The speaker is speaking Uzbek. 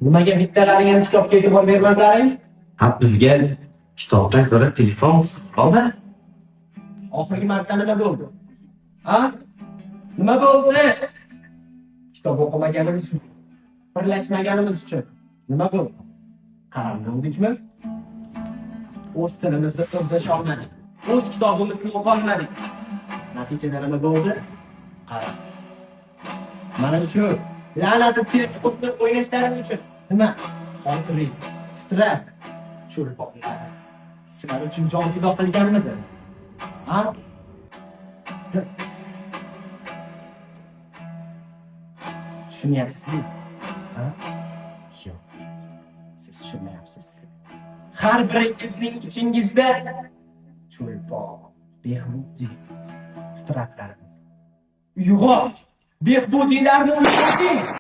Nimaga bittalaring ham kitobga e'tibor bermadlaring? Ha, bizga kitobdan ko'ra telefon qoldi. Oxirgi marta nima bo'ldi? Ha? Nima bo'ldi? Kitob o'qimaganimiz uchun, birlashmaganimiz uchun nima bo'ldi? Qaram bo'ldikmi? O'z tilimizda so'zlasha olmadik. O'z kitobimizni o'qiy olmadik. Natijada nima bo'ldi? Qarang. Mana shu la'nati telefonni o'ynashlaring uchun nima? Xotiri, fitrat, cho'lponlar. Sizlar uchun jon fido qilganmidi? Ha? Tushunyapsizmi? Ha? Yo'q. Siz tushunmayapsiz. Har biringizning ichingizda cho'lpon, behbudi fitratlarimiz. Uyg'ot! Behbudiylarni uyg'oting!